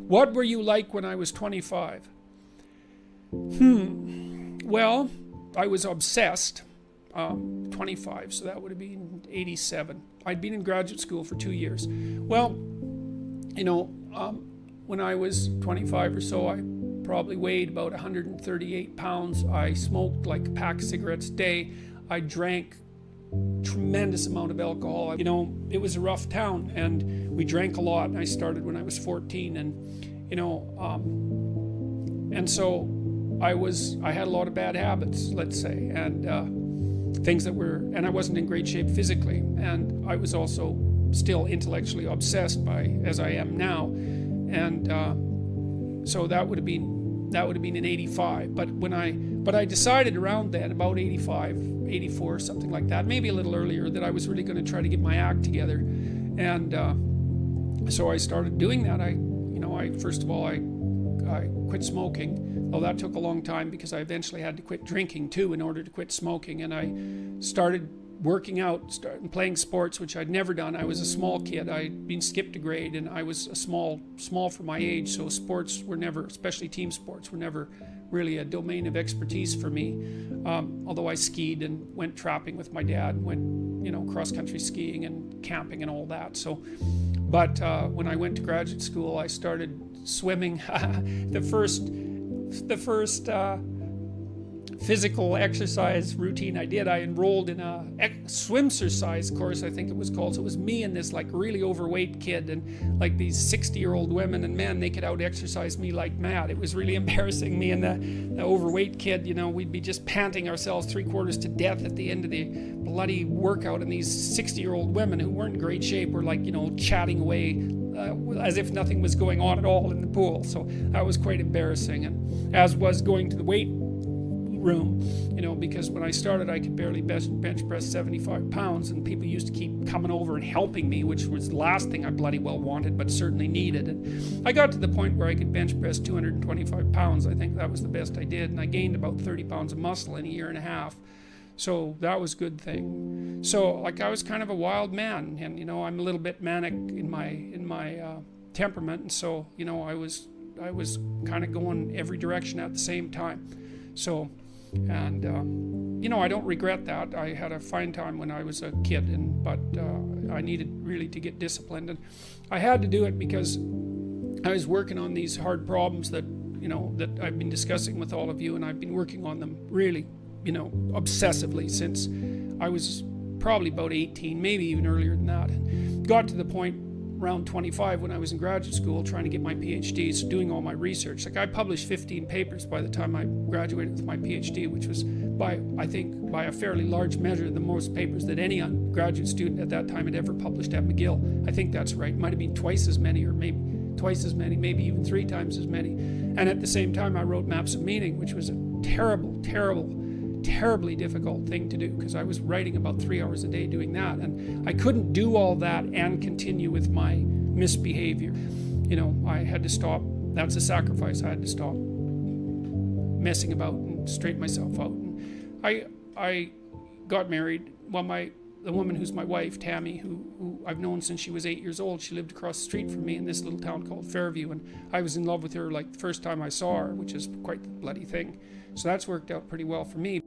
What were you like when I was 25? Well, I was obsessed. 25, so that would have been 87. I'd been in graduate school for 2 years. Well, when I was 25 or so, I probably weighed about 138 pounds. I smoked like a pack of cigarettes a day. I drank tremendous amount of alcohol. It was a rough town, and we drank a lot. I started when I was 14, and so I had a lot of bad habits, let's say, and I wasn't in great shape physically, and I was also still intellectually obsessed as I am now, and so that would have been in 85. But I decided around then, about 85, 84, something like that, maybe a little earlier, that I was really going to try to get my act together, and so I started doing that. First of all, I quit smoking. Well, that took a long time because I eventually had to quit drinking too in order to quit smoking, and I started working out, started playing sports, which I'd never done. I was a small kid. I'd been skipped a grade, and I was small for my age, so sports were never, especially team sports, were never really a domain of expertise for me. Although I skied and went trapping with my dad, went cross-country skiing and camping and all that. But when I went to graduate school, I started swimming. The first physical exercise routine I did, I enrolled in a swimcercise course, I think it was called. So it was me and this like really overweight kid, and like these 60-year-old women and men, they could out exercise me like mad. It was really embarrassing. Me and the overweight kid, we'd be just panting ourselves 3/4 to death at the end of the bloody workout, and these 60-year-old women who weren't in great shape were like chatting away as if nothing was going on at all in the pool. So that was quite embarrassing, and as was going to the weight room, because when I started I could barely bench press 75 pounds, and people used to keep coming over and helping me, which was the last thing I bloody well wanted, but certainly needed. And I got to the point where I could bench press 225 pounds. I think that was the best I did, and I gained about 30 pounds of muscle in a year and a half. So that was a good thing. So I was kind of a wild man, and I'm a little bit manic in my temperament, and so I was kind of going every direction at the same time. So, and I don't regret that. I had a fine time when I was a kid, but I needed really to get disciplined, and I had to do it because I was working on these hard problems that I've been discussing with all of you, and I've been working on them really obsessively since I was probably about 18, maybe even earlier than that, and got to the point around 25 when I was in graduate school trying to get my PhD, so doing all my research. I published 15 papers by the time I graduated with my PhD, which was by a fairly large measure the most papers that any graduate student at that time had ever published at McGill. I think that's right. Might have been twice as many, or maybe twice as many, maybe even 3 times as many. And at the same time I wrote Maps of Meaning, which was a terribly difficult thing to do, because I was writing about 3 hours a day doing that, and I couldn't do all that and continue with my misbehavior. I had to stop. That's a sacrifice. I had to stop messing about and straighten myself out. And I got married. Well, the woman who's my wife, Tammy, who I've known since she was 8 years old, she lived across the street from me in this little town called Fairview, and I was in love with her like the first time I saw her, which is quite the bloody thing. So that's worked out pretty well for me.